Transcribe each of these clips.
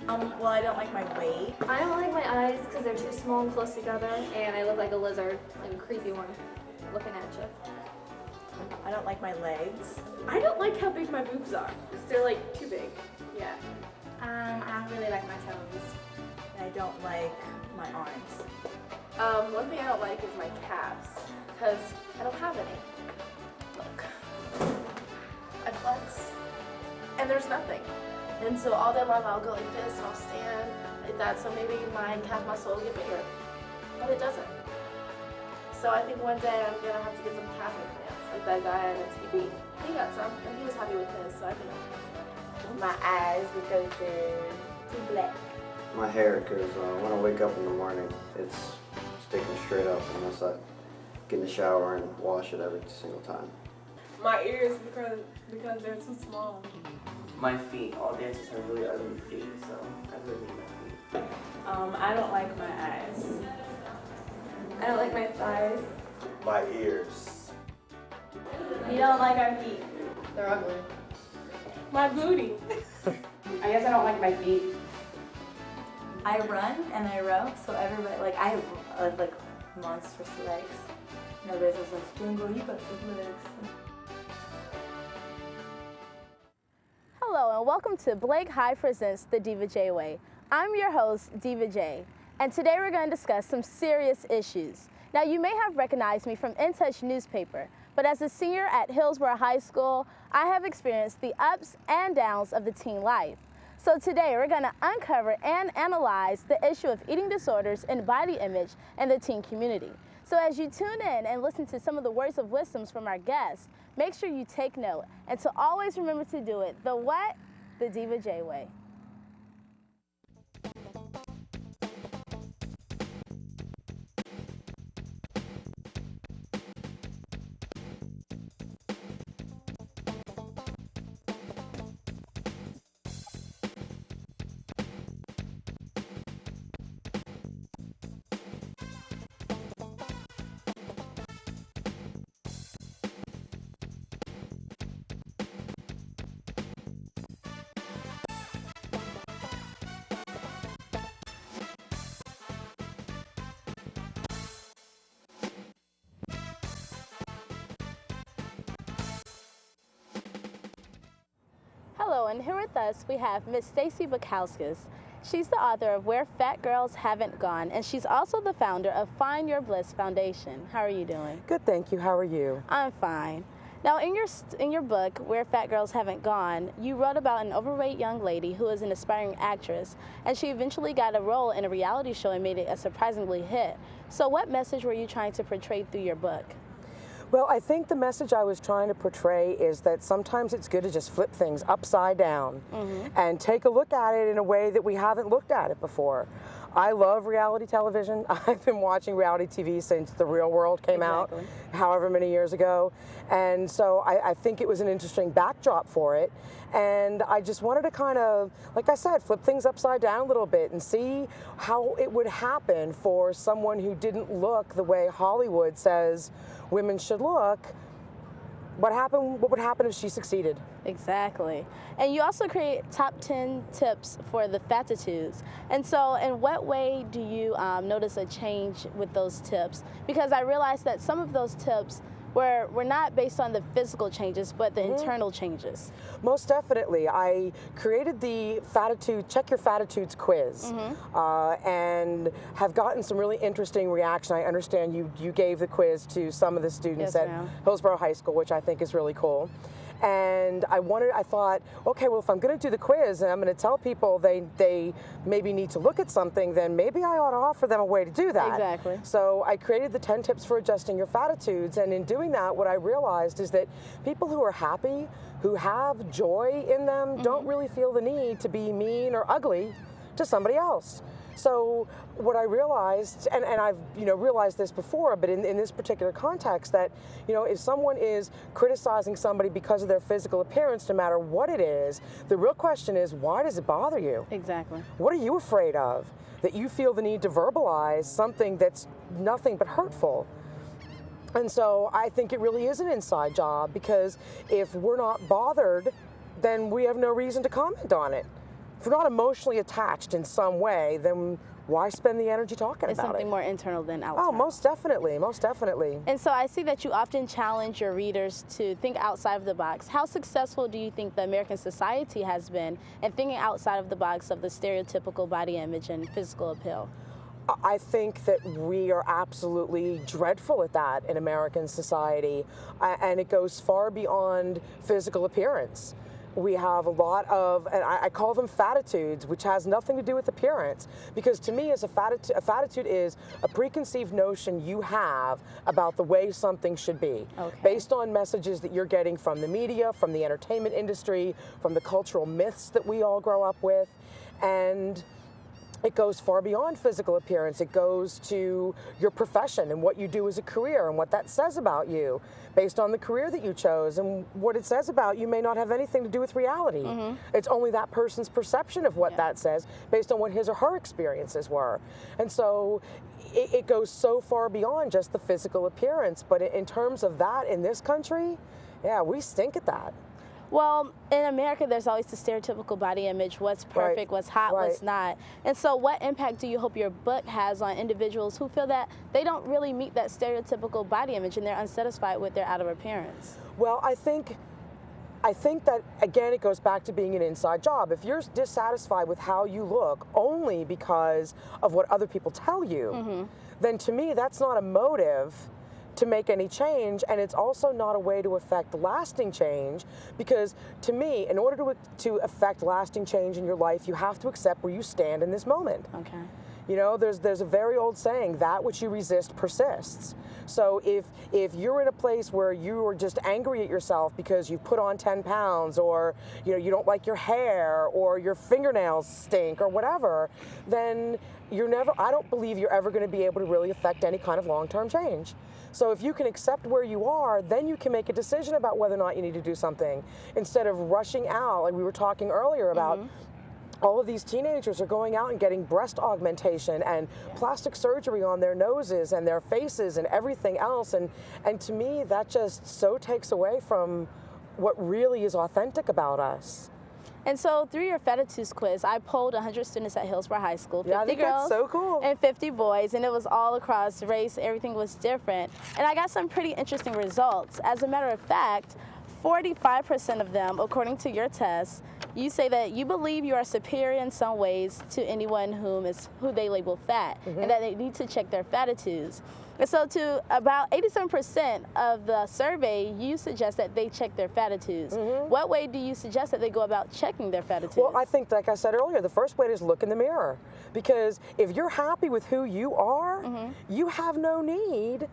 Well, I don't like my weight. I don't like my eyes because they're too small and close together, and I look like a lizard, like a creepy one, looking at you. I don't like my legs. I don't like how big my boobs are, because they're like too big. Yeah. I don't really like my toes. I don't like my arms. One thing I don't like is my calves, because I don't have any. Look. I flex, and there's nothing. And so all day long I'll go like this, and I'll stand like that, so maybe my calf muscle will get bigger. But it doesn't. So I think one day I'm gonna have to get some calf implants, like that guy on TV. He got some, and he was happy with his, so I think I'll get some. My eyes because they're too black. My hair, because when I wake up in the morning, it's sticking straight up unless I get in the shower and wash it every single time. My ears because they're too small. My feet, all dancers have really ugly feet, so I really need my feet. I don't like my eyes. I don't like my thighs. My ears. You don't like our feet. They're ugly. My booty. I guess I don't like my feet. I run and I row, so everybody, like, I have like monstrous legs. Nobody's just like, Jingle, you got big legs. Hello and welcome to Blake High presents the Diva J Way. I'm your host, Diva J, and today we're going to discuss some serious issues. Now, you may have recognized me from In Touch newspaper, but as a senior at Hillsborough High School, I have experienced the ups and downs of the teen life. So today we're going to uncover and analyze the issue of eating disorders and body image in the teen community. So as you tune in and listen to some of the words of wisdoms from our guests, make sure you take note and to always remember to do it the what? The Diva J way. Hello, and here with us we have Miss Stacy Bukowskis. She's the author of Where Fat Girls Haven't Gone, and she's also the founder of Find Your Bliss Foundation. How are you doing? Good, thank you. How are you? I'm fine. Now, in your book, Where Fat Girls Haven't Gone, you wrote about an overweight young lady who is an aspiring actress, and she eventually got a role in a reality show and made it a surprisingly hit. So what message were you trying to portray through your book? Well, I think the message I was trying to portray is that sometimes it's good to just flip things upside down and take a look at it in a way that we haven't looked at it before. I love reality television. I've been watching reality TV since The Real World came out, however many years ago. And so I think it was an interesting backdrop for it. And I just wanted to kind of, like I said, flip things upside down a little bit and see how it would happen for someone who didn't look the way Hollywood says women should look. What would happen if she succeeded? Exactly. And you also create top 10 tips for the fatitudes. And so in what way do you notice a change with those tips? Because I realized that some of those tips were not based on the physical changes, but the internal changes. Most definitely. I created the Check Your Fatitudes quiz and have gotten some really interesting reaction. I understand you gave the quiz to some of the students at Hillsborough High School, which I think is really cool. And I thought, okay, well, if I'm going to do the quiz and I'm going to tell people they maybe need to look at something, then maybe I ought to offer them a way to do that. Exactly. So I created the 10 tips for adjusting your fatitudes, and in doing that, what I realized is that people who are happy, who have joy in them, don't really feel the need to be mean or ugly to somebody else. So what I realized, and I've realized this before, but in this particular context, that if someone is criticizing somebody because of their physical appearance, no matter what it is, the real question is, why does it bother you? Exactly. What are you afraid of? That you feel the need to verbalize something that's nothing but hurtful. And so I think it really is an inside job, because if we're not bothered, then we have no reason to comment on it. if we're not emotionally attached in some way, then why spend the energy talking It's about something it? more internal than outside. Oh, most definitely, most definitely. And so I see that you often challenge your readers to think outside of the box. How successful do you think the American society has been in thinking outside of the box of the stereotypical body image and physical appeal? I think that we are absolutely dreadful at that in American society, and it goes far beyond physical appearance. We have a lot of, and I call them fatitudes, which has nothing to do with appearance, because to me, as a fatitude is a preconceived notion you have about the way something should be, based on messages that you're getting from the media, from the entertainment industry, from the cultural myths that we all grow up with, and it goes far beyond physical appearance. It goes to your profession and what you do as a career and what that says about you based on the career that you chose. And what it says about you may not have anything to do with reality. It's only that person's perception of what that says based on what his or her experiences were. And so it goes so far beyond just the physical appearance. But in terms of that in this country, yeah, we stink at that. Well, in America, there's always the stereotypical body image, what's perfect, what's hot, what's not. And so what impact do you hope your book has on individuals who feel that they don't really meet that stereotypical body image and they're unsatisfied with their outer appearance? Well, I think that, again, it goes back to being an inside job. If you're dissatisfied with how you look only because of what other people tell you, then to me, that's not a motive to make any change, and it's also not a way to affect lasting change, because to me, in order to affect lasting change in your life, you have to accept where you stand in this moment. Okay. You know, there's a very old saying, that which you resist persists. So if you're in a place where you are just angry at yourself because you've put on 10 pounds, or you don't like your hair, or your fingernails stink, or whatever, then I don't believe you're ever going to be able to really affect any kind of long-term change. So if you can accept where you are, then you can make a decision about whether or not you need to do something, instead of rushing out. Like we were talking earlier about, all of these teenagers are going out and getting breast augmentation and plastic surgery on their noses and their faces and everything else. And to me, that just so takes away from what really is authentic about us. And so through your Fatitudes quiz, I polled 100 students at Hillsborough High School, 50 I think girls that's so cool. and 50 boys, and it was all across race, everything was different. And I got some pretty interesting results. As a matter of fact, 45% of them, according to your test, you say that you believe you are superior in some ways to anyone who they label fat, and that they need to check their Fatitudes. And so to about 87% of the survey, you suggest that they check their Fatitudes. What way do you suggest that they go about checking their Fatitudes? Well, I think, like I said earlier, the first way is look in the mirror. Because if you're happy with who you are, you have no need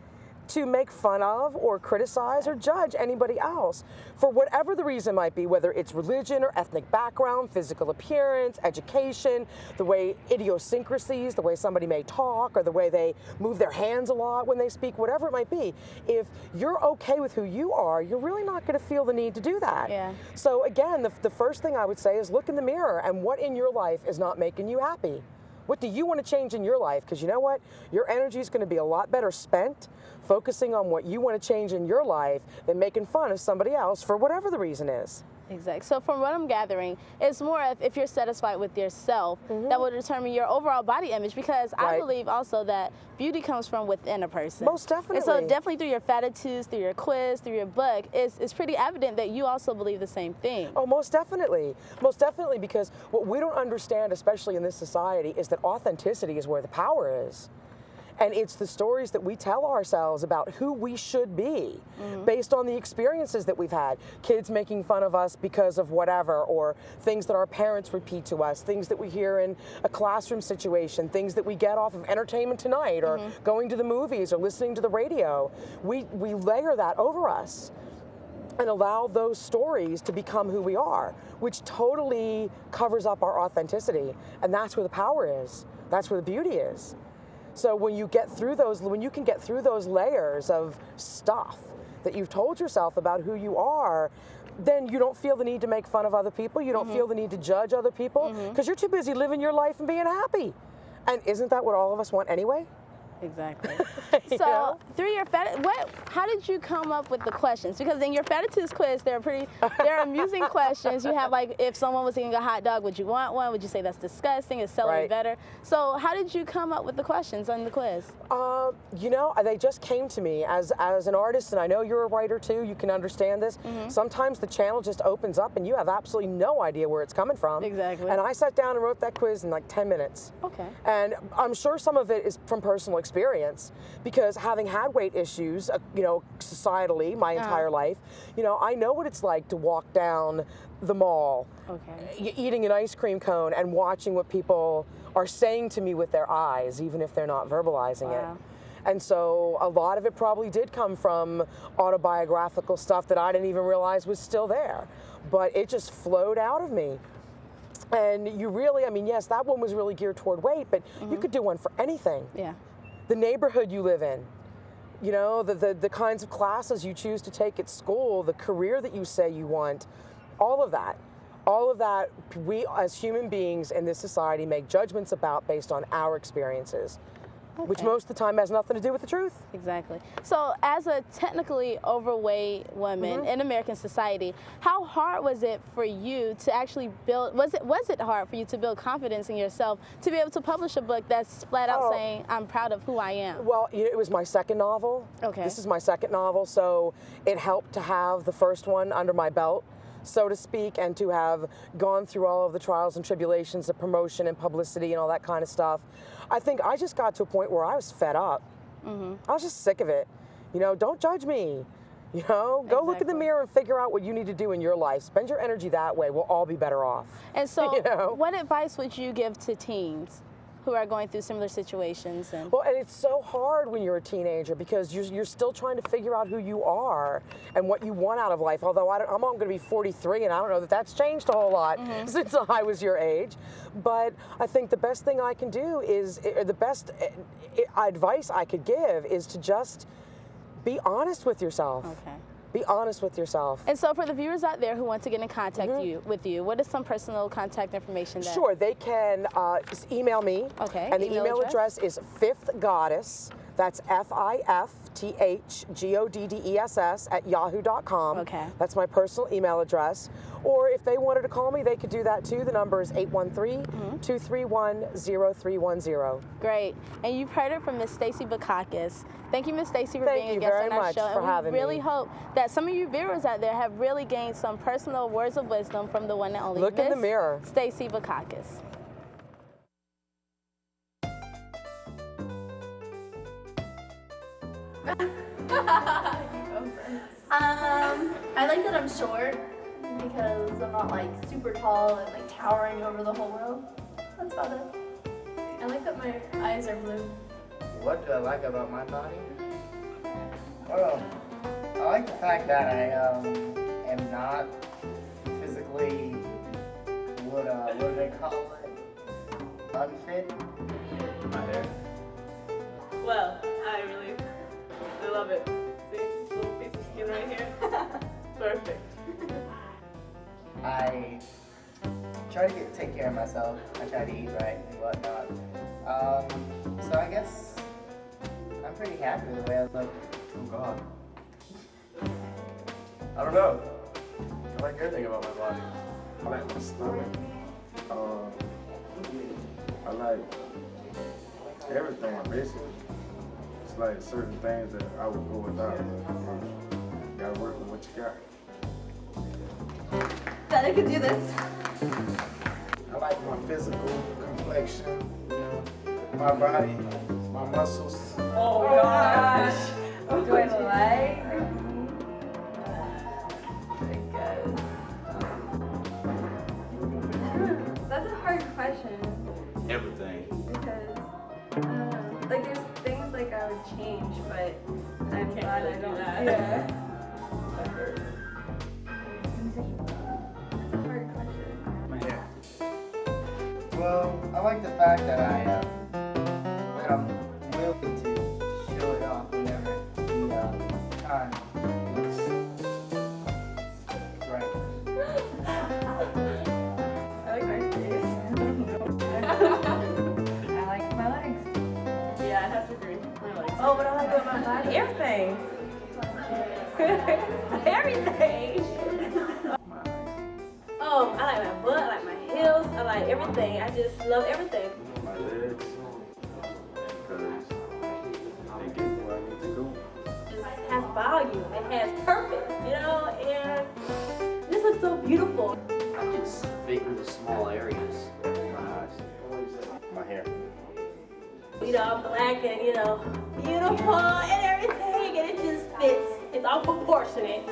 to make fun of or criticize or judge anybody else for whatever the reason might be, whether it's religion or ethnic background, physical appearance, education, the way idiosyncrasies, the way somebody may talk, or the way they move their hands a lot when they speak, whatever it might be. If you're okay with who you are, you're really not going to feel the need to do that. So again, the first thing I would say is look in the mirror, and what in your life is not making you happy? What do you want to change in your life? Because you know what? Your energy is going to be a lot better spent focusing on what you want to change in your life than making fun of somebody else for whatever the reason is. Exactly. So from what I'm gathering, it's more of if you're satisfied with yourself, that will determine your overall body image, because I believe also that beauty comes from within a person. Most definitely. And so definitely through your Fatitudes, through your quiz, through your book, it's pretty evident that you also believe the same thing. Oh, most definitely. Most definitely, because what we don't understand, especially in this society, is that authenticity is where the power is. And it's the stories that we tell ourselves about who we should be based on the experiences that we've had. Kids making fun of us because of whatever, or things that our parents repeat to us, things that we hear in a classroom situation, things that we get off of Entertainment Tonight, or going to the movies, or listening to the radio. We layer that over us and allow those stories to become who we are, which totally covers up our authenticity. And that's where the power is. That's where the beauty is. So when you get through those, when you can get through those layers of stuff that you've told yourself about who you are, then you don't feel the need to make fun of other people. You don't feel the need to judge other people, because you're too busy living your life and being happy. And isn't that what all of us want anyway? Exactly. You So know? through your how did you come up with the questions? Because in your fetishes quiz, they're amusing questions. You have like, if someone was eating a hot dog, would you want one? Would you say that's disgusting? Is celery Right. better? So how did you come up with the questions on the quiz? You know, they just came to me as an artist, and I know you're a writer too. You can understand this. Sometimes the channel just opens up, and you have absolutely no idea where it's coming from. Exactly. And I sat down and wrote that quiz in like 10 minutes. Okay. And I'm sure some of it is from personal experience, because having had weight issues, you know, societally my entire life, you know, I know what it's like to walk down the mall, eating an ice cream cone and watching what people are saying to me with their eyes, even if they're not verbalizing it. And so a lot of it probably did come from autobiographical stuff that I didn't even realize was still there, but it just flowed out of me. And you really, I mean, yes, that one was really geared toward weight, but you could do one for anything. Yeah. The neighborhood you live in, you know, the kinds of classes you choose to take at school, the career that you say you want, all of that, we as human beings in this society make judgments about based on our experiences, which most of the time has nothing to do with the truth. Exactly. So as a technically overweight woman in American society, how hard was it for you to actually build, was it hard for you to build confidence in yourself to be able to publish a book that's flat out saying, I'm proud of who I am? Well, it was my second novel. Okay. This is my second novel, so it helped to have the first one under my belt, so to speak, and to have gone through all of the trials and tribulations of promotion and publicity and all that kind of stuff. I think I just got to a point where I was fed up. I was just sick of it. You know, don't judge me. You know, go look in the mirror and figure out what you need to do in your life. Spend your energy that way. We'll all be better off. And so, you know? What advice would you give to teens who are going through similar situations? And well, and it's so hard when you're a teenager because you're still trying to figure out who you are and what you want out of life. Although I'm going to be 43, and I don't know that that's changed a whole lot since I was your age. But I think the best thing I can do is, the best advice I could give is to just be honest with yourself. Okay. Be honest with yourself. And so for the viewers out there who want to get in contact with you, what is some personal contact information there? Sure, they can just email me. Okay. And the email address is fifthgoddess, that's FIFTHGODDESS @yahoo.com. Okay. That's my personal email address. Or if they wanted to call me, they could do that too. The number is 813-231-0310. Great. And you've heard it from Miss Stacey Bakakis. Thank you, Miss Stacey, for being a guest on our show. And we really hope that some of you viewers out there have really gained some personal words of wisdom from the one and only Look in the mirror. Stacey Bakakis. I like that I'm short because I'm not like super tall and like towering over the whole world. That's about it. I like that my eyes are blue. What do I like about my body? Well, I like the fact that I am not physically, what do they call it? Unfit? My hair. Well, I love it. See, this little piece of skin right here? Perfect. I try to take care of myself. I try to eat right and whatnot. So I guess I'm pretty happy with the way I look. Oh God. I don't know. I like everything about my body. I like my stomach. I like everything basically. It's like certain things that I would go without. You gotta work with what you got. That I could do this. I like my physical complexion, you know, my body, my muscles. Oh gosh. Do I like? That's a hard question Everything. because, like, there's things like I would change, but I'm glad I don't. that. Yeah. That's a hard question. My hair. Well, I like the fact that I'm willing to show it off whenever the time looks right. I like my face. I like my legs. Yeah, I have to agree. Oh, what I like about my body? Everything. Everything. Oh, I like my butt, I like my heels, I like everything. I just love everything. My legs, because they get me where I need to go. It has volume, it has purpose, you know, and this looks so beautiful. I can fit into small areas. My eyes, my hair. You know, I'm black and, you know, beautiful and everything, and it just fits. It's all proportionate.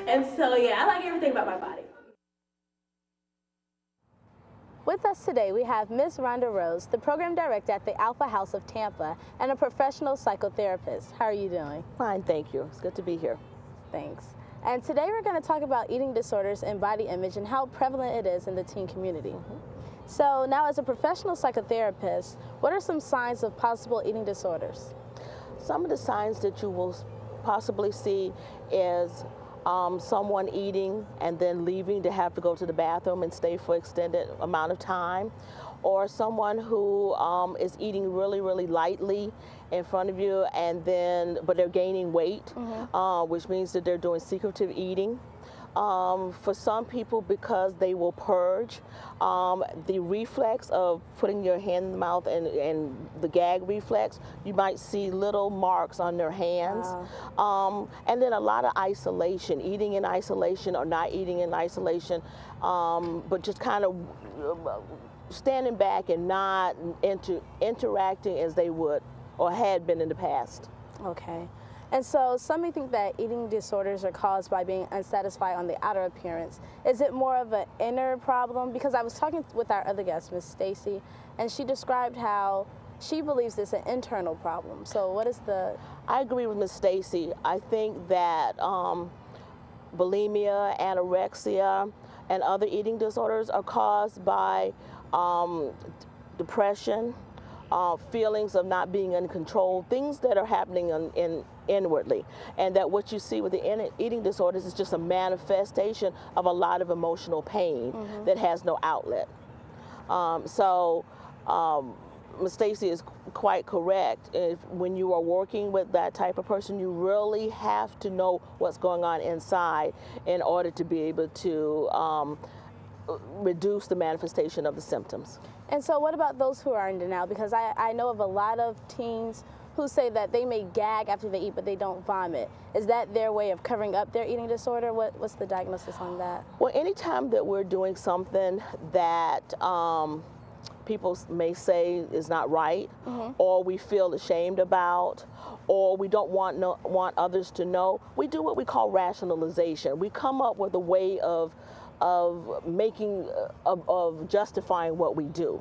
And so, yeah, I like everything about my body. With us today, we have Ms. Rhonda Rose, the program director at the Alpha House of Tampa and a professional psychotherapist. How are you doing? Fine, thank you. It's good to be here. Thanks. And today we're going to talk about eating disorders and body image and how prevalent it is in the teen community. So now, as a professional psychotherapist, what are some signs of possible eating disorders? Some of the signs that you will possibly see is someone eating and then leaving to have to go to the bathroom and stay for extended amount of time, or someone who is eating really, really lightly in front of you, and then but they're gaining weight, which means that they're doing secretive eating. For some people, because they will purge, the reflex of putting your hand in the mouth and the gag reflex, you might see little marks on their hands. Wow. And then a lot of isolation, eating in isolation or not eating in isolation, but just kind of standing back and not interacting as they would or had been in the past. Okay. And so some may think that eating disorders are caused by being unsatisfied on the outer appearance. Is it more of an inner problem? Because I was talking with our other guest, Ms. Stacy, and she described how she believes it's an internal problem. So what is the... I agree with Ms. Stacy. I think that bulimia, anorexia, and other eating disorders are caused by depression, feelings of not being in control, things that are happening inwardly, and that what you see with the eating disorders is just a manifestation of a lot of emotional pain that has no outlet. Ms. Stacy is quite correct. When you are working with that type of person, you really have to know what's going on inside in order to be able to reduce the manifestation of the symptoms. And so what about those who are in denial? Because I know of a lot of teens who say that they may gag after they eat, but they don't vomit. Is that their way of covering up their eating disorder? What's the diagnosis on that? Well, anytime that we're doing something that people may say is not right, or we feel ashamed about, or we don't want others to know, we do what we call rationalization. We come up with a way of making, of justifying what we do,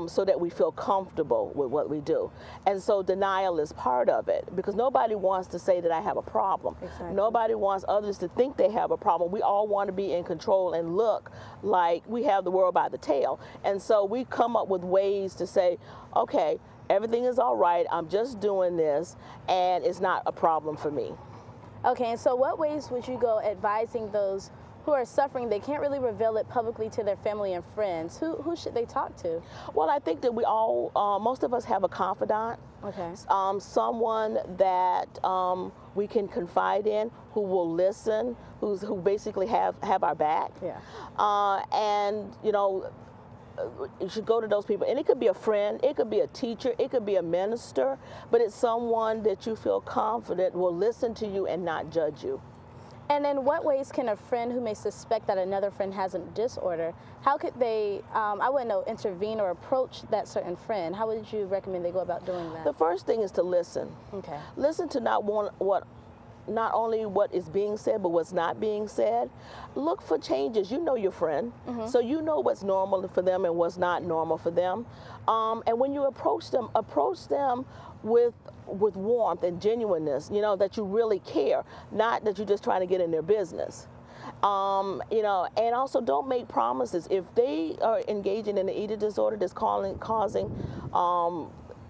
so that we feel comfortable with what we do. And so denial is part of it, because nobody wants to say that I have a problem. Exactly. Nobody wants others to think they have a problem. We all want to be in control and look like we have the world by the tail. And so we come up with ways to say, okay, everything is all right, I'm just doing this, and it's not a problem for me. Okay, and so what ways would you go advising those who are suffering? They can't really reveal it publicly to their family and friends. Who should they talk to? Well, I think that we all, most of us have a confidant. Okay. Someone that we can confide in, who will listen, who basically have our back. Yeah. And you know, you should go to those people, and it could be a friend, it could be a teacher, it could be a minister, but it's someone that you feel confident will listen to you and not judge you. And in what ways can a friend who may suspect that another friend has a disorder, how could they, I wouldn't know, intervene or approach that certain friend? How would you recommend they go about doing that? The first thing is to listen. Okay. Listen to not only what is being said, but what's not being said. Look for changes. You know your friend, so you know what's normal for them and what's not normal for them. And when you approach them with warmth and genuineness, you know, that you really care, not that you're just trying to get in their business. You know, and also don't make promises. If they are engaging in an eating disorder that's causing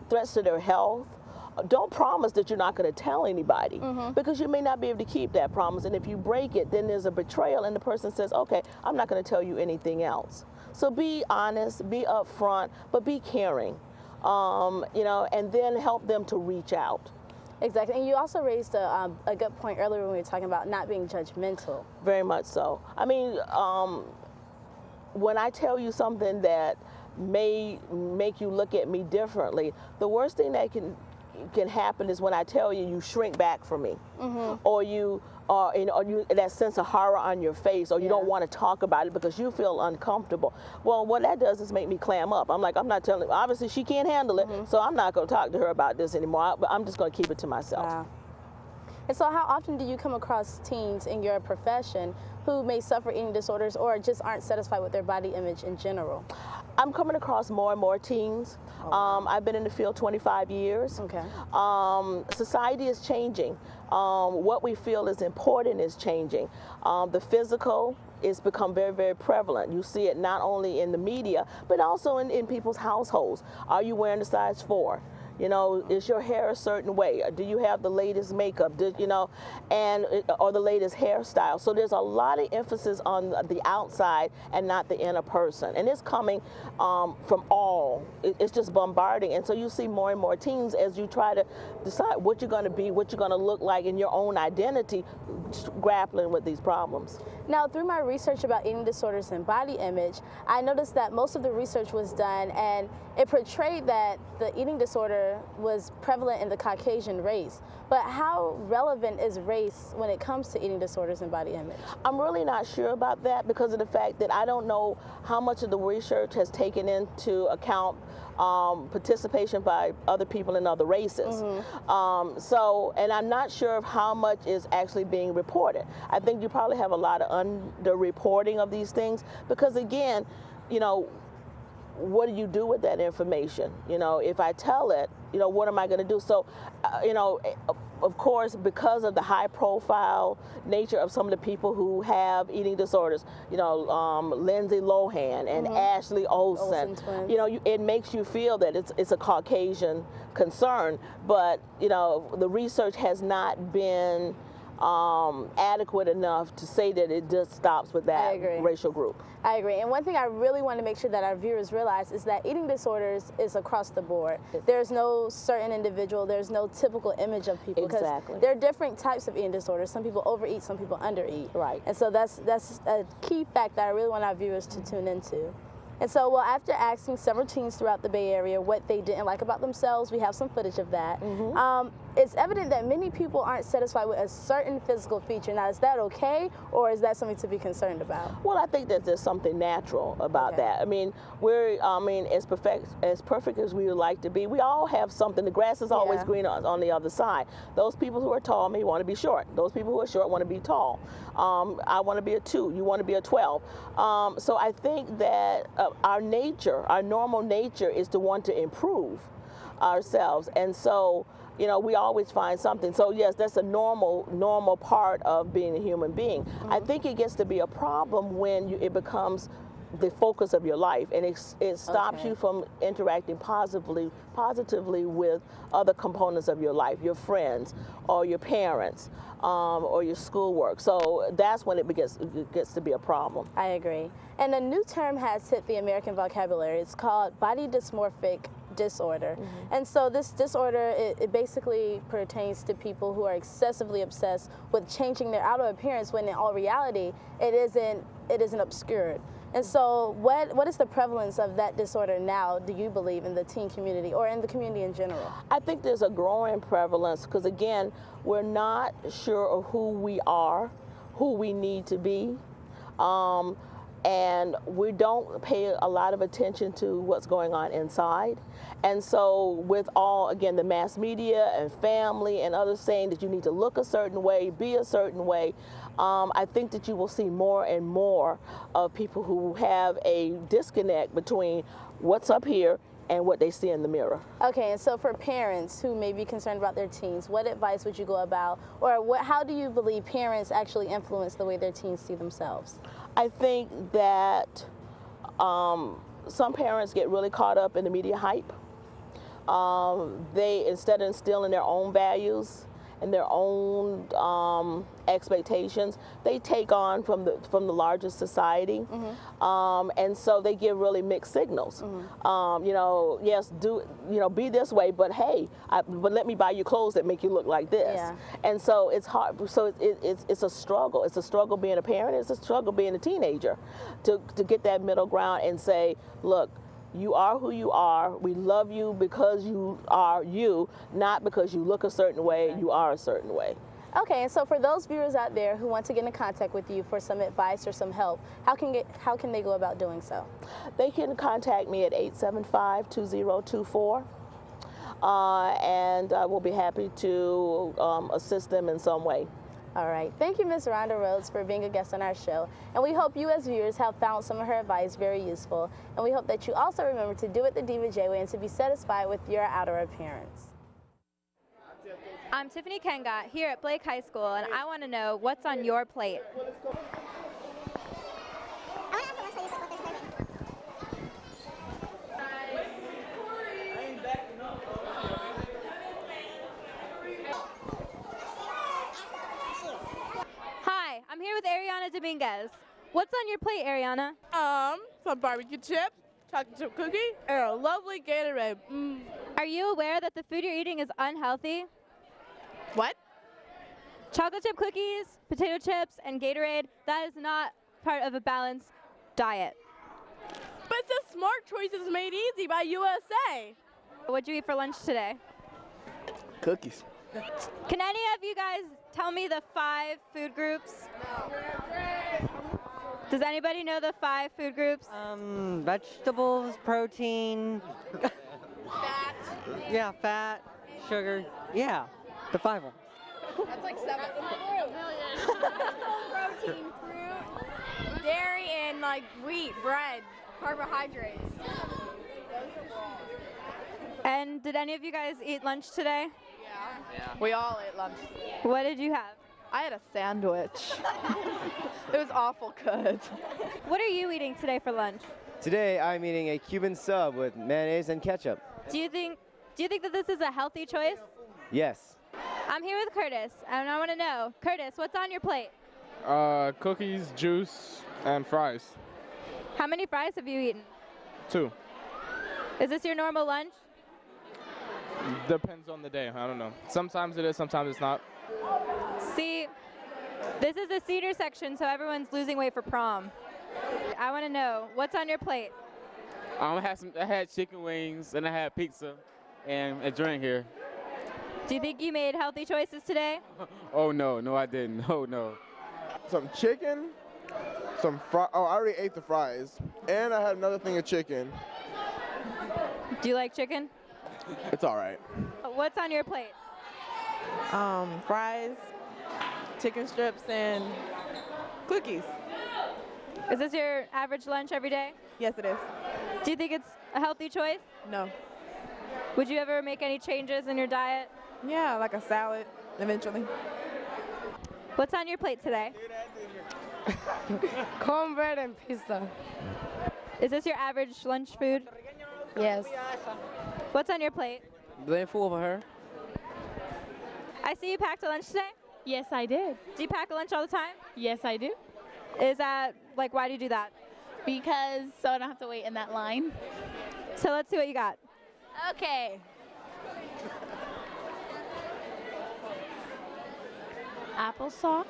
threats to their health, don't promise that you're not going to tell anybody, because you may not be able to keep that promise. And if you break it, then there's a betrayal, and the person says, okay, I'm not going to tell you anything else. So be honest, be upfront, but be caring, you know, and then help them to reach out. Exactly, and you also raised a good point earlier when we were talking about not being judgmental. Very much so. I mean, when I tell you something that may make you look at me differently, the worst thing that can happen is when I tell you, you shrink back from me, or you that sense of horror on your face, or you don't want to talk about it because you feel uncomfortable. Well, what that does is make me clam up. I'm like, I'm not telling. Obviously, she can't handle it, so I'm not going to talk to her about this anymore. But I'm just going to keep it to myself. Wow. And so how often do you come across teens in your profession who may suffer eating disorders or just aren't satisfied with their body image in general? I'm coming across more and more teens. I've been in the field 25 years. Okay. Society is changing. What we feel is important is changing. The physical is become very, very prevalent. You see it not only in the media, but also in people's households. Are you wearing a size 4? You know, is your hair a certain way? Do you have the latest makeup? Or the latest hairstyle? So there's a lot of emphasis on the outside and not the inner person. And it's coming from all. It's just bombarding. And so you see more and more teens as you try to decide what you're going to be, what you're going to look like in your own identity, grappling with these problems. Now, through my research about eating disorders and body image, I noticed that most of the research was done and it portrayed that the eating disorder was prevalent in the Caucasian race. But how relevant is race when it comes to eating disorders and body image? I'm really not sure about that because of the fact that I don't know how much of the research has taken into account participation by other people in other races. And I'm not sure of how much is actually being reported. I think you probably have a lot of under-reporting of these things because, again, you know, what do you do with that information? You know, if I tell it, you know, what am I going to do? So, you know, of course, because of the high-profile nature of some of the people who have eating disorders, you know, Lindsay Lohan and Ashley Olsen, you know, it makes you feel that it's a Caucasian concern, but, you know, the research has not been adequate enough to say that it just stops with that racial group. I agree. And one thing I really want to make sure that our viewers realize is that eating disorders is across the board. There's no certain individual, there's no typical image of people. Exactly. There are different types of eating disorders. Some people overeat, some people undereat. Right. And so that's a key fact that I really want our viewers to tune into. And so, well, after asking several teens throughout the Bay Area what they didn't like about themselves, we have some footage of that. It's evident that many people aren't satisfied with a certain physical feature. Now, is that okay, or is that something to be concerned about? Well, I think that there's something natural about that. I mean, as perfect as we would like to be, we all have something. The grass is always greener on the other side. Those people who are tall may want to be short. Those people who are short want to be tall. I want to be a 2. You want to be a 12. So I think that our nature, our normal nature, is to want to improve ourselves. And so, you know, we always find something. So yes, that's a normal part of being a human being. I think it gets to be a problem when it becomes the focus of your life, and it stops you from interacting positively with other components of your life, your friends or your parents or your schoolwork. So that's when it gets to be a problem. I agree. And a new term has hit the American vocabulary. It's called body dysmorphic disorder. And so this disorder, it basically pertains to people who are excessively obsessed with changing their outer appearance when in all reality it isn't obscured. And so what is the prevalence of that disorder now, do you believe, in the teen community or in the community in general? I think there's a growing prevalence because, again, we're not sure of who we are, who we need to be. And we don't pay a lot of attention to what's going on inside. And so with all, again, the mass media and family and others saying that you need to look a certain way, be a certain way, I think that you will see more and more of people who have a disconnect between what's up here and what they see in the mirror. Okay, and so for parents who may be concerned about their teens, what advice would you go about, or how do you believe parents actually influence the way their teens see themselves? I think that some parents get really caught up in the media hype. They, instead of instilling their own values and their own expectations, they take on from the larger society, and so they give really mixed signals. You know, yes, be this way, but hey, but let me buy you clothes that make you look like this. Yeah. And so it's hard. So it's a struggle. It's a struggle being a parent. It's a struggle being a teenager, to get that middle ground and say, look, you are who you are. We love you because you are you, not because you look a certain way, you are a certain way. Okay, and so for those viewers out there who want to get in contact with you for some advice or some help, how can they go about doing so? They can contact me at 875-2024, and we'll be happy to assist them in some way. All right. Thank you, Ms. Rhonda Rhodes, for being a guest on our show. And we hope you as viewers have found some of her advice very useful. And we hope that you also remember to do it the Diva J way and to be satisfied with your outer appearance. I'm Tiffany Kenga here at Blake High School, and I want to know what's on your plate. Hi, I'm here with Ariana Dominguez. What's on your plate, Ariana? Some barbecue chips, chocolate chip cookie, and a lovely Gatorade. Are you aware that the food you're eating is unhealthy? What? Chocolate chip cookies, potato chips, and Gatorade, that is not part of a balanced diet. But it's a Smart Choices Made Easy by USA. What'd you eat for lunch today? Cookies. Can any of you guys tell me the 5 food groups? Does anybody know the 5 food groups? Vegetables, protein. Fat. Yeah, fat, sugar. Yeah, the 5 ones. That's like 7. Protein, fruit, dairy, and like wheat, bread, carbohydrates. And did any of you guys eat lunch today? Yeah. We all ate lunch. What did you have? I had a sandwich. It was awful good. What are you eating today for lunch? Today I'm eating a Cuban sub with mayonnaise and ketchup. Do you think that this is a healthy choice? Yes. I'm here with Curtis, and I want to know, Curtis, what's on your plate? Cookies, juice, and fries. How many fries have you eaten? 2. Is this your normal lunch? Depends on the day. I don't know. Sometimes it is, sometimes it's not. See, this is the senior section, so everyone's losing weight for prom. I want to know, what's on your plate? I had chicken wings, and I had pizza, and a drink here. Do you think you made healthy choices today? Oh, no, I didn't. Oh, no. Some chicken, some fries. Oh, I already ate the fries. And I had another thing of chicken. Do you like chicken? It's all right. What's on your plate? Fries, chicken strips, and cookies. Is this your average lunch every day? Yes, it is. Do you think it's a healthy choice? No. Would you ever make any changes in your diet? Yeah, like a salad, eventually. What's on your plate today? Cornbread and pizza. Is this your average lunch food? Yes. What's on your plate? Blame fool over her. I see you packed a lunch today? Yes, I did. Do you pack a lunch all the time? Yes, I do. Is that, like, why do you do that? Because so I don't have to wait in that line. So let's see what you got. Okay. Applesauce.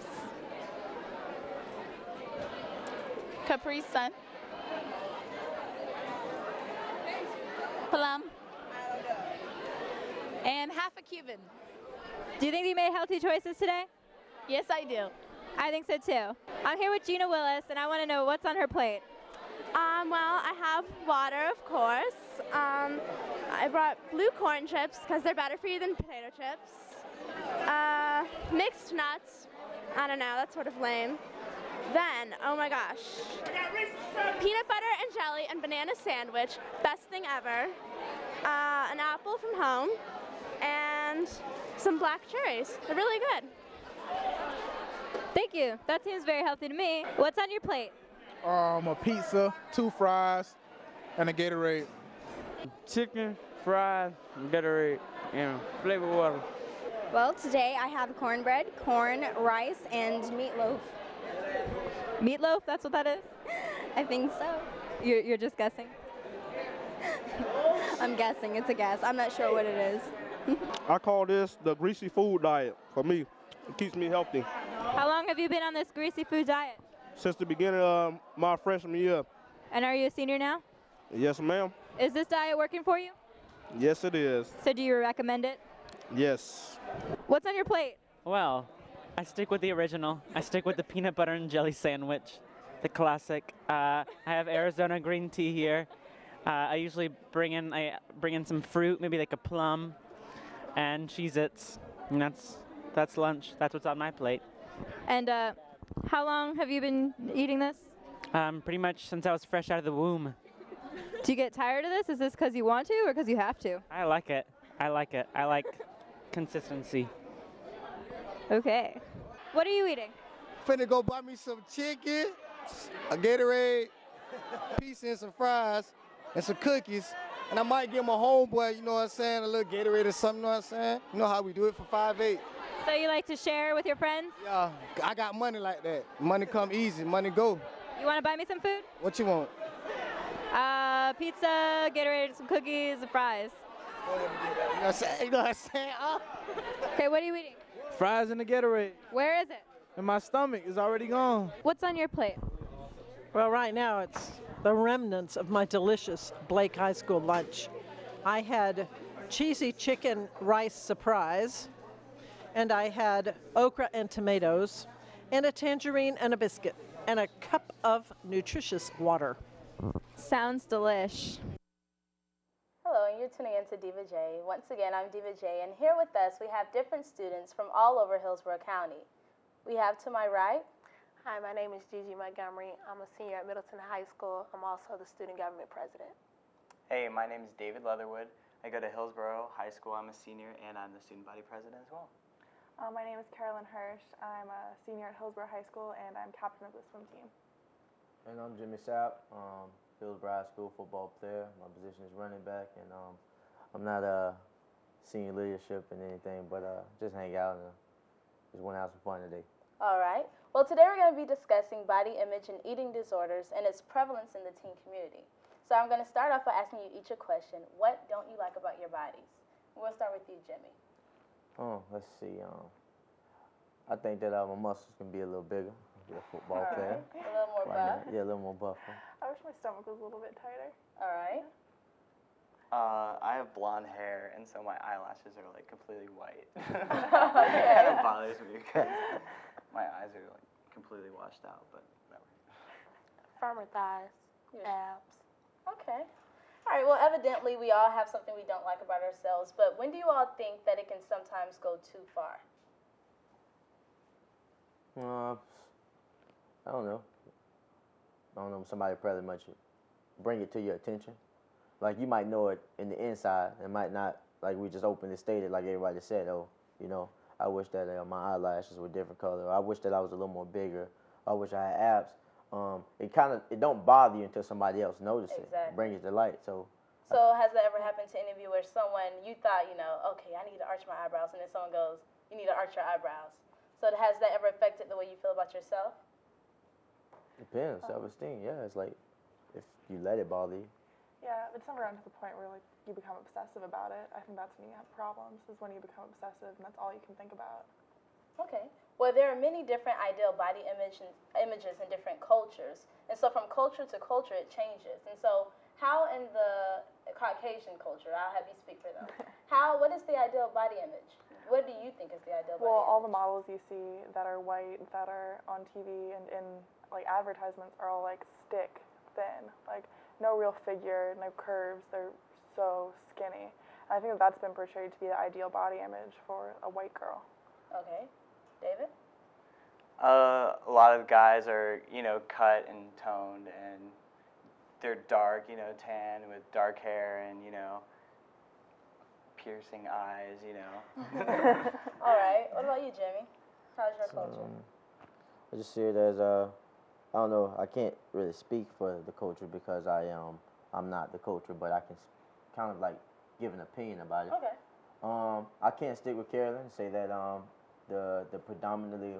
Capri Sun. Plum. And half a Cuban. Do you think you made healthy choices today? Yes, I do. I think so too. I'm here with Gina Willis, and I want to know what's on her plate. Well, I have water, of course. I brought blue corn chips because they're better for you than potato chips. Mixed nuts. I don't know, that's sort of lame. Then, oh my gosh, peanut butter and jelly and banana sandwich, best thing ever. An apple from home, and some black cherries. They're really good. Thank you. That seems very healthy to me. What's on your plate? A pizza, 2 fries, and a Gatorade. Chicken, fries, Gatorade, and flavored water. Well, today I have cornbread, corn, rice, and meatloaf. Meatloaf, that's what that is? I think so. You're just guessing? I'm guessing. It's a guess. I'm not sure what it is. I call this the greasy food diet for me. It keeps me healthy. How long have you been on this greasy food diet? Since the beginning of my freshman year. And are you a senior now? Yes, ma'am. Is this diet working for you? Yes, it is. So do you recommend it? Yes. What's on your plate? Well, I stick with the original. I stick with the peanut butter and jelly sandwich, the classic. I have Arizona green tea here. I usually bring in some fruit, maybe like a plum, and Cheez-Its. And that's lunch. That's what's on my plate. And how long have you been eating this? Pretty much since I was fresh out of the womb. Do you get tired of this? Is this because you want to or because you have to? I like it. I like it. I like consistency. Okay. What are you eating? Finna go buy me some chicken, a Gatorade, pizza and some fries, and some cookies. And I might give my homeboy, you know what I'm saying, a little Gatorade or something, you know what I'm saying? You know how we do it for 5'8". So you like to share with your friends? Yeah, I got money like that. Money come easy, money go. You want to buy me some food? What you want? Pizza, Gatorade, some cookies, and fries. You know what I'm saying? Okay, what are you eating? Fries and a Gatorade. Where is it? And my stomach is already gone. What's on your plate? Well, right now it's the remnants of my delicious Blake High School lunch. I had cheesy chicken rice surprise, and I had okra and tomatoes, and a tangerine and a biscuit, and a cup of nutritious water. Sounds delish. Hello, and you're tuning in to Diva J. Once again, I'm Diva J, and here with us we have different students from all over Hillsborough County. We have to my right. Hi, my name is Gigi Montgomery. I'm a senior at Middleton High School. I'm also the student government president. Hey, my name is David Leatherwood. I go to Hillsborough High School. I'm a senior, and I'm the student body president as well. My name is Carolyn Hirsch. I'm a senior at Hillsborough High School, and I'm captain of the swim team. And I'm Jimmy Sapp, Hillsborough High School football player. My position is running back, and I'm not senior leadership and anything, but just hang out and just want to have some fun today. All right. Well, today we're going to be discussing body image and eating disorders and its prevalence in the teen community. So I'm going to start off by asking you each a question. What don't you like about your bodies? We'll start with you, Jimmy. Let's see. I think that my muscles can be a little bigger. Be a football player. A little more buff. Yeah, a little more buff. I wish my stomach was a little bit tighter. All right. I have blonde hair, and so my eyelashes are like completely white. It kind of bothers me because my eyes are like completely washed out, but whatever. Firmer thighs, abs. Okay. All right, well, evidently we all have something we don't like about ourselves, but when do you all think that it can sometimes go too far? I don't know. Somebody probably much bring it to your attention. Like, you might know it in the inside. It might not, like we just openly stated, like everybody said, oh, you know, I wish that my eyelashes were different color. I wish that I was a little more bigger. I wish I had abs. It don't bother you until somebody else notices it, bring it to light. So has that ever happened to any of you where someone, you thought, you know, okay, I need to arch my eyebrows, and then someone goes, you need to arch your eyebrows. So has that ever affected the way you feel about yourself? Depends, self-esteem, yeah. It's like, if you let it bother you. Yeah, it's never gotten to the point where like you become obsessive about it. I think that's when you have problems, is when you become obsessive and that's all you can think about. Okay. Well, there are many different ideal body images in different cultures. And so from culture to culture, it changes. And so how in the Caucasian culture, I'll have you speak for them, what is the ideal body image? What do you think is the ideal body Well, image? all the models you see that are white, that are on TV and in like advertisements are all like stick thin, like no real figure, no curves, they're so skinny. And I think that's been portrayed to be the ideal body image for a white girl. Okay. David? A lot of guys are, cut and toned, and they're dark, tan with dark hair and, piercing eyes, All right. What about you, Jimmy? How's your culture? I just see it as I don't know. I can't really speak for the culture because I'm not the culture, but I can kind of like give an opinion about it. Okay. I can't stick with Carolyn and say that the predominantly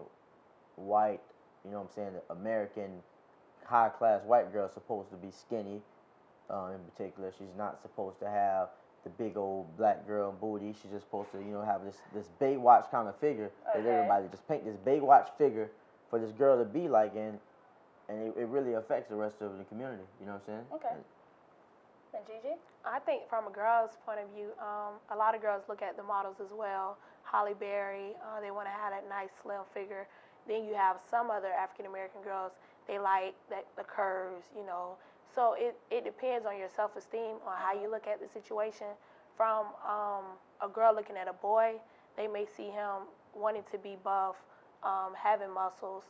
white, you know what I'm saying, the American high class white girl is supposed to be skinny. In particular, she's not supposed to have the big old black girl booty. She's just supposed to, you know, have this Baywatch kind of figure that everybody just paint this Baywatch figure for this girl to be like, and it really affects the rest of the community. You know what I'm saying? Okay. And Gigi? I think from a girl's point of view, a lot of girls look at the models as well. Holly Berry, they want to have that nice slim figure. Then you have some other African American girls, they like the curves, you know. So it depends on your self-esteem, on how you look at the situation. From a girl looking at a boy, they may see him wanting to be buff, having muscles,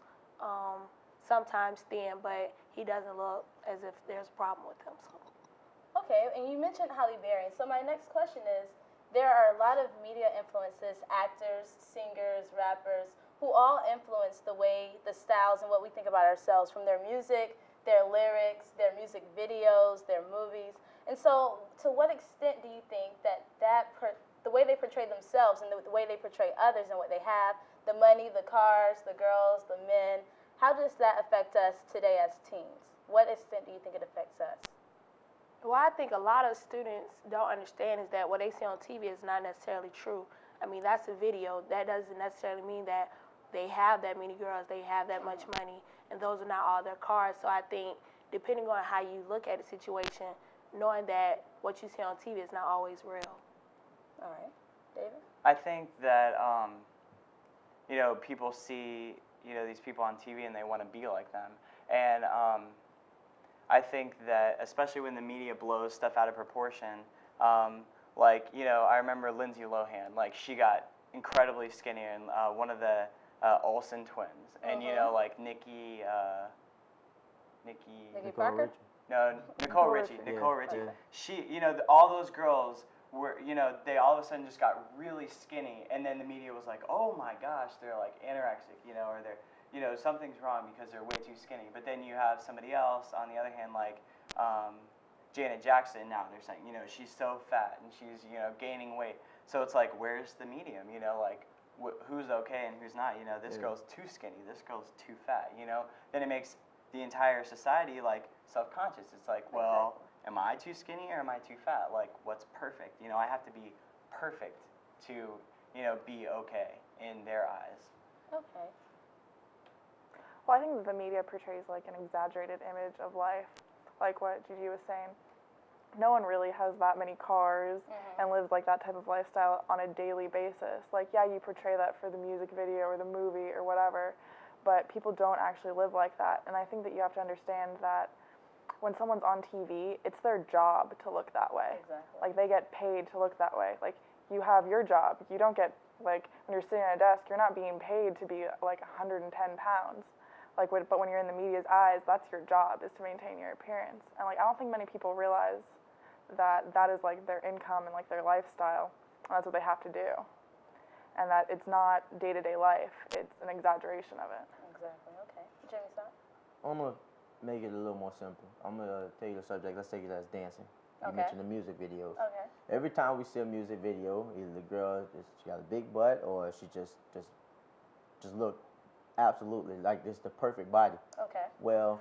sometimes thin, but he doesn't look as if there's a problem with him. So. Okay, and you mentioned Halle Berry. So my next question is, there are a lot of media influences, actors, singers, rappers, who all influence the way, the styles, and what we think about ourselves, from their music, their lyrics, their music videos, their movies. And so to what extent do you think that the way they portray themselves and the way they portray others and what they have, the money, the cars, the girls, the men, how does that affect us today as teens? What extent do you think it affects us? What I think a lot of students don't understand is that what they see on TV is not necessarily true. I mean, that's a video. That doesn't necessarily mean that they have that many girls, they have that much money, and those are not all their cars. So I think depending on how you look at the situation, knowing that what you see on TV is not always real. All right. David? I think that, you know, people see, you know, these people on TV and they want to be like them. And I think that, especially when the media blows stuff out of proportion, like, you know, I remember Lindsay Lohan, like, she got incredibly skinny, and one of the Olsen twins, and you know, like Nikki Parker? No, Nicole Richie. Nicole Richie. She, you know, all those girls were, you know, they all of a sudden just got really skinny, and then the media was like, oh my gosh, they're like anorexic, you know, or they're, you know, something's wrong because they're way too skinny. But then you have somebody else, on the other hand, like Janet Jackson. Now they're saying, you know, she's so fat and she's, you know, gaining weight. So it's like, where's the medium? You know, like who's okay and who's not? You know, this girl's too skinny, this girl's too fat. You know, then it makes the entire society like self-conscious. It's like, well, am I too skinny or am I too fat? Like, what's perfect? You know, I have to be perfect to, you know, be okay in their eyes. Okay. Well, I think that the media portrays like an exaggerated image of life, like what Gigi was saying. No one really has that many cars and lives like that type of lifestyle on a daily basis. Like, yeah, you portray that for the music video or the movie or whatever, but people don't actually live like that. And I think that you have to understand that when someone's on TV, it's their job to look that way. Exactly. Like, they get paid to look that way. Like, you have your job. You don't get, like, when you're sitting at a desk, you're not being paid to be like 110 pounds. Like, but when you're in the media's eyes, that's your job, is to maintain your appearance. And like, I don't think many people realize that that is like their income and like their lifestyle, and that's what they have to do. And that it's not day-to-day life, it's an exaggeration of it. Exactly, okay. Jimmy, stop. I'm going to make it a little more simple. I'm going to take the subject, let's take it as dancing. You Okay. mentioned the music videos. Okay. Every time we see a music video, either the girl, she got a big butt, or she just look absolutely like it's the perfect body. Okay. Well,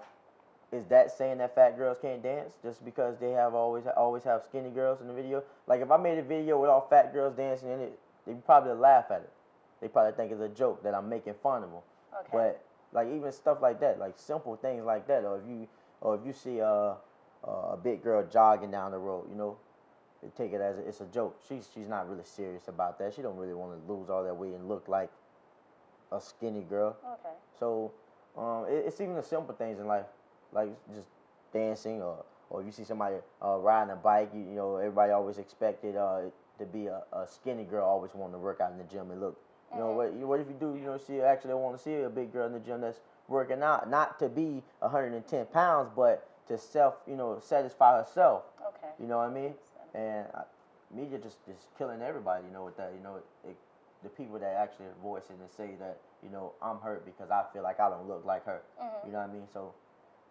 is that saying that fat girls can't dance just because they have always have skinny girls in the video? Like, if I made a video with all fat girls dancing in it, they'd probably laugh at it. They probably think it's a joke that I'm making fun of them. Okay. But like, even stuff like that, like simple things like that, or if you see a big girl jogging down the road, you know, they take it as it's a joke. She's not really serious about that. She don't really want to lose all that weight and look like a skinny girl. Okay. So it's even the simple things in life, like just dancing, or if you see somebody riding a bike, you know, everybody always expected to be a skinny girl, always wanting to work out in the gym and look. You know, what if you do, you know, actually want to see a big girl in the gym that's working out, not to be 110 pounds, but to satisfy herself. Okay. You know what I mean? And media just killing everybody, you know, with that. You know, the people that actually voice it and say that, you know, I'm hurt because I feel like I don't look like her. You know what I mean? So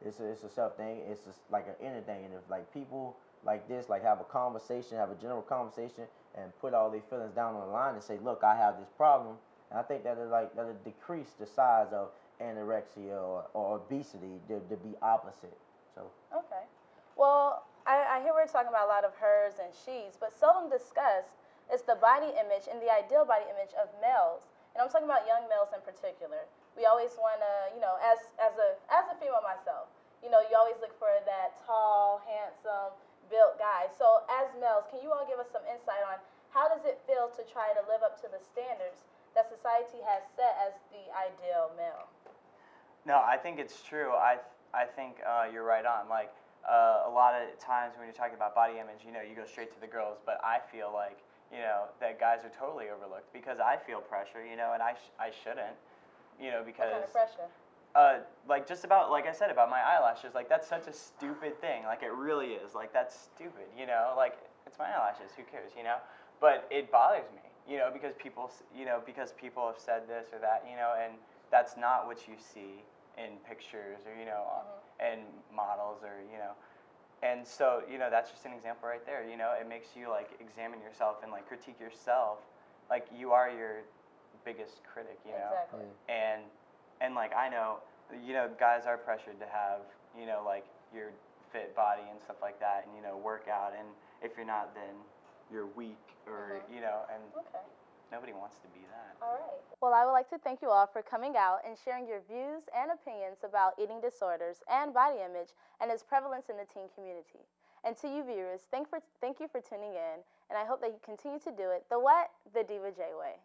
it's a self thing. It's just like an inner thing. And if like people like this, like have a conversation, have a general conversation, and put all their feelings down on the line and say, look, I have this problem. And I think that'll decrease the size of anorexia or obesity to be opposite. So. Okay. Well, I hear we're talking about a lot of hers and she's, but seldom discussed is the body image and the ideal body image of males. And I'm talking about young males in particular. We always want to, you know, as a female myself, you know, you always look for that tall, handsome, built guy. So as males, can you all give us some insight on how does it feel to try to live up to the standards that society has set as the ideal male? No, I think it's true. I think you're right on. Like a lot of times when you're talking about body image, you know, you go straight to the girls, but I feel like, you know, that guys are totally overlooked because I feel pressure, you know, and I shouldn't, you know, because. What kind of pressure? Like just about, like I said about my eyelashes, like that's such a stupid thing. Like it really is. Like that's stupid, you know. Like it's my eyelashes. Who cares, you know? But it bothers me, you know, because people have said this or that, you know, and that's not what you see in pictures or you know, and models or you know. And so, you know, that's just an example right there. You know, it makes you like examine yourself and like critique yourself. Like you are your biggest critic, you know. Exactly. And like I know, you know, guys are pressured to have, you know, like your fit body and stuff like that, and you know, work out. And if you're not, then you're weak, or you know, and nobody wants to be that. All right. Well, I would like to thank you all for coming out and sharing your views and opinions about eating disorders and body image and its prevalence in the teen community. And to you viewers, thank you for tuning in, and I hope that you continue to do it the what? The Diva J way.